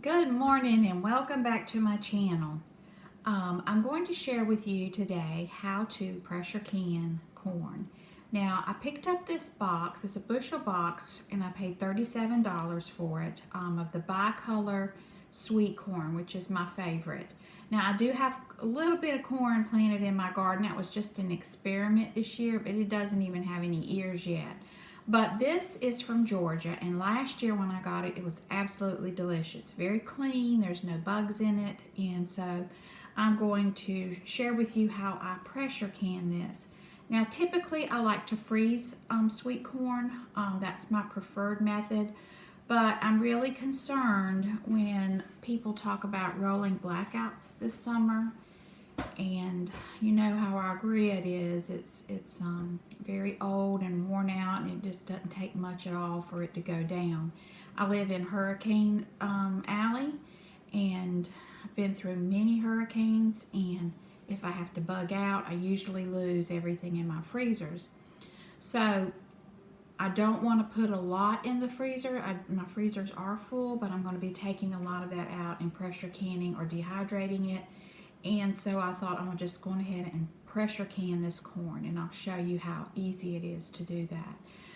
Good morning and welcome back to my channel. I'm going to share with you today how to pressure can corn. Now I picked up this box, it's a bushel box, and I paid $37 for it of the bicolor sweet corn, which is my favorite. Now I do have a little bit of corn planted in my garden. That was just an experiment this year, but it doesn't even have any ears yet. But this is from Georgia, and last year when I got it, it was absolutely delicious. Very clean, there's no bugs in it, and so I'm going to share with you how I pressure can this. Now typically I like to freeze sweet corn, that's my preferred method, but I'm really concerned when people talk about rolling blackouts this summer. And you know how our grid is. It's very old and worn out, and it just doesn't take much at all for it to go down. I live in Hurricane Alley, and I've been through many hurricanes, and if I have to bug out, I usually lose everything in my freezers. So I don't want to put a lot in the freezer. My freezers are full, but I'm going to be taking a lot of that out and pressure canning or dehydrating it. And so I thought I'm just going ahead and pressure can this corn, and I'll show you how easy it is to do that.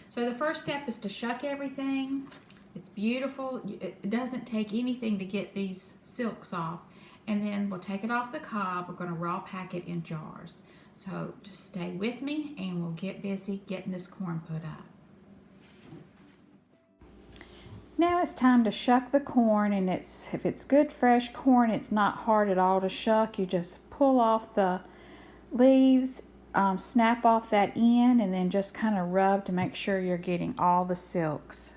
So the first step is to shuck everything. It's beautiful. It doesn't take anything to get these silks off. And then we'll take it off the cob. We're going to raw pack it in jars. So just stay with me and we'll get busy getting this corn put up. Now it's time to shuck the corn, and if it's good fresh corn, it's not hard at all to shuck. You just pull off the leaves, snap off that end, and then just kind of rub to make sure you're getting all the silks.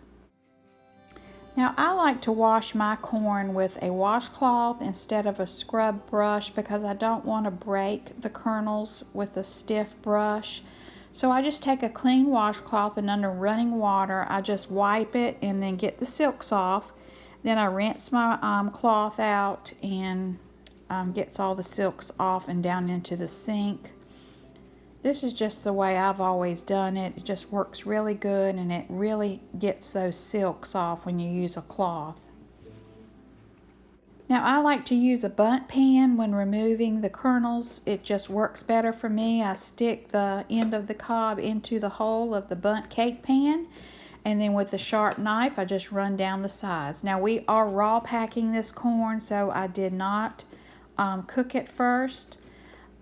Now I like to wash my corn with a washcloth instead of a scrub brush because I don't want to break the kernels with a stiff brush. So I just take a clean washcloth, and under running water I just wipe it and then get the silks off. Then I rinse my cloth out and gets all the silks off and down into the sink. This is just the way I've always done it. It just works really good, and it really gets those silks off when you use a cloth. Now I like to use a bundt pan when removing the kernels. It just works better for me. I stick the end of the cob into the hole of the bundt cake pan, and then with a sharp knife I just run down the sides. Now we are raw packing this corn, so I did not cook it first.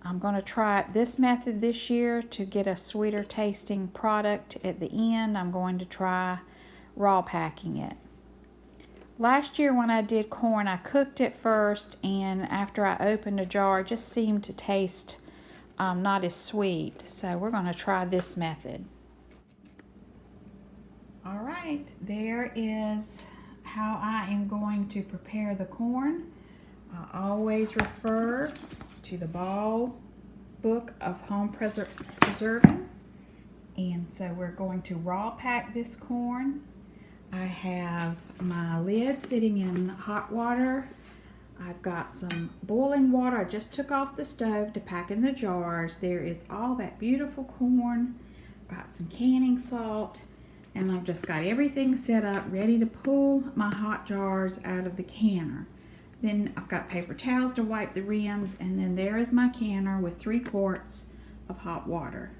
I'm going to try this method this year to get a sweeter tasting product at the end. I'm going to try raw packing it. Last year when I did corn, I cooked it first, and after I opened a jar, it just seemed to taste not as sweet. So we're going to try this method. All right, there is how I am going to prepare the corn. I always refer to the Ball Book of Home Preserving. And so we're going to raw pack this corn. I have my lid sitting in hot water. I've got some boiling water I just took off the stove to pack in the jars. There is all that beautiful corn. Got some canning salt, and I've just got everything set up ready to pull my hot jars out of the canner. Then I've got paper towels to wipe the rims, and then there is my canner with 3 quarts of hot water.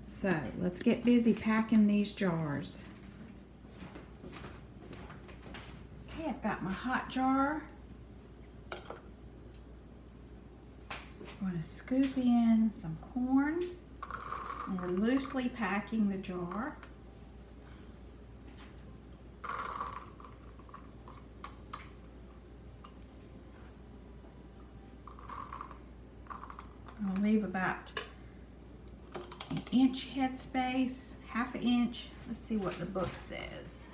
So let's get busy packing these jars. Okay, I've got my hot jar. I'm going to scoop in some corn, and we're loosely packing the jar. I'll leave about an inch headspace, half an inch. Let's see what the book says.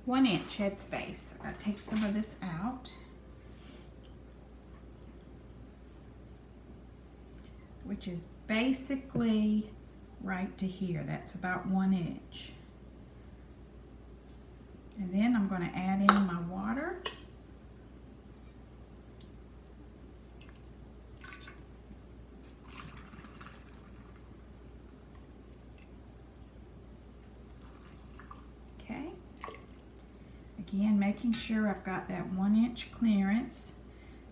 One inch headspace. I'll take some of this out. Which is basically right to here. That's about 1 inch. And then I'm going to add in my water. Again, making sure I've got that 1-inch clearance.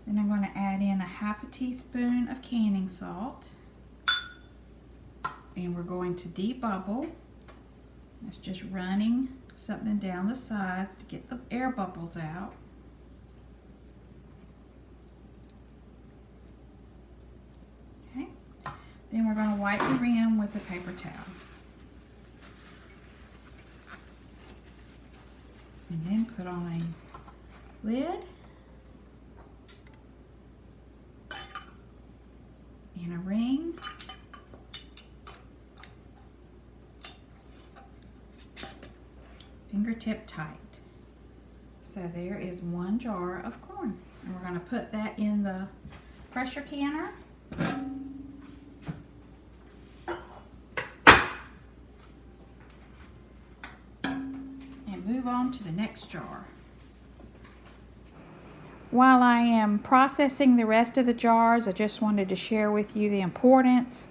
Then I'm going to add in a 1/2 teaspoon of canning salt. And we're going to debubble. That's just running something down the sides to get the air bubbles out. Okay. Then we're going to wipe the rim with a paper towel. And then put on a lid and a ring. Fingertip tight. So there is 1 jar of corn. And we're going to put that in the pressure canner. Move on to the next jar. While I am processing the rest of the jars, I just wanted to share with you the importance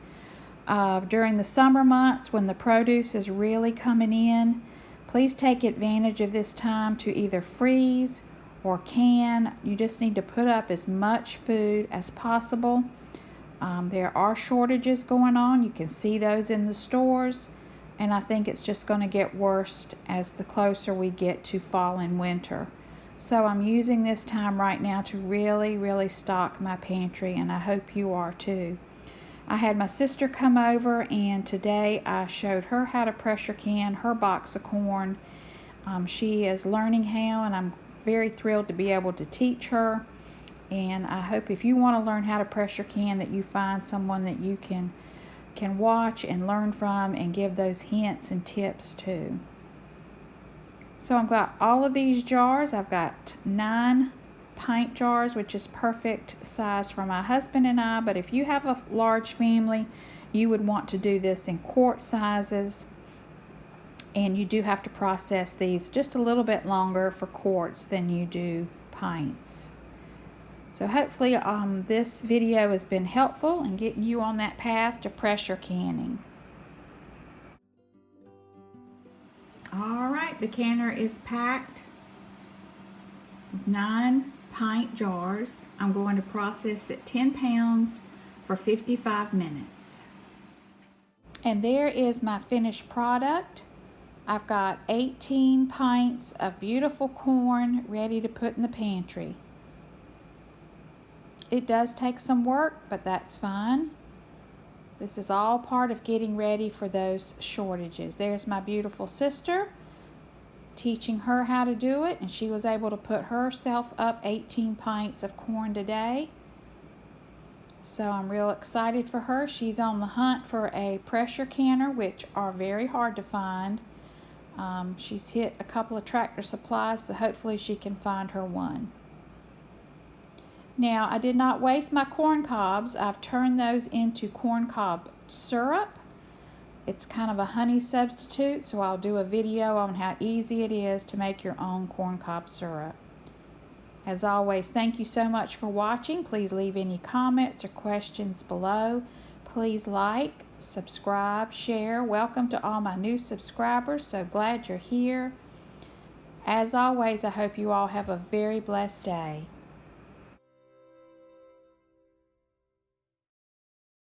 of during the summer months when the produce is really coming in. Please take advantage of this time to either freeze or can. You just need to put up as much food as possible. There are shortages going on. You can see those in the stores. And I think it's just going to get worse as the closer we get to fall and winter. So I'm using this time right now to really stock my pantry, and I hope you are too. I had my sister come over, and today I showed her how to pressure can her box of corn. She is learning how, and I'm very thrilled to be able to teach her. And I hope if you want to learn how to pressure can that you find someone that you can watch and learn from and give those hints and tips to. So I've got all of these jars. I've got 9 pint jars, which is perfect size for my husband and I, but if you have a large family, you would want to do this in quart sizes, and you do have to process these just a little bit longer for quarts than you do pints. So hopefully this video has been helpful in getting you on that path to pressure canning. All right, the canner is packed with 9 pint jars. I'm going to process at 10 pounds for 55 minutes. And there is my finished product. I've got 18 pints of beautiful corn ready to put in the pantry. It does take some work, but that's fine. This is all part of getting ready for those shortages. There's my beautiful sister teaching her how to do it, and she was able to put herself up 18 pints of corn today. So I'm real excited for her. She's on the hunt for a pressure canner, which are very hard to find. She's hit a couple of Tractor Supplies, so hopefully she can find her one. Now, I did not waste my corn cobs. I've turned those into corn cob syrup. It's kind of a honey substitute, so I'll do a video on how easy it is to make your own corn cob syrup. As always, thank you so much for watching. Please leave any comments or questions below. Please like, subscribe, share. Welcome to all my new subscribers. So glad you're here. As always, I hope you all have a very blessed day.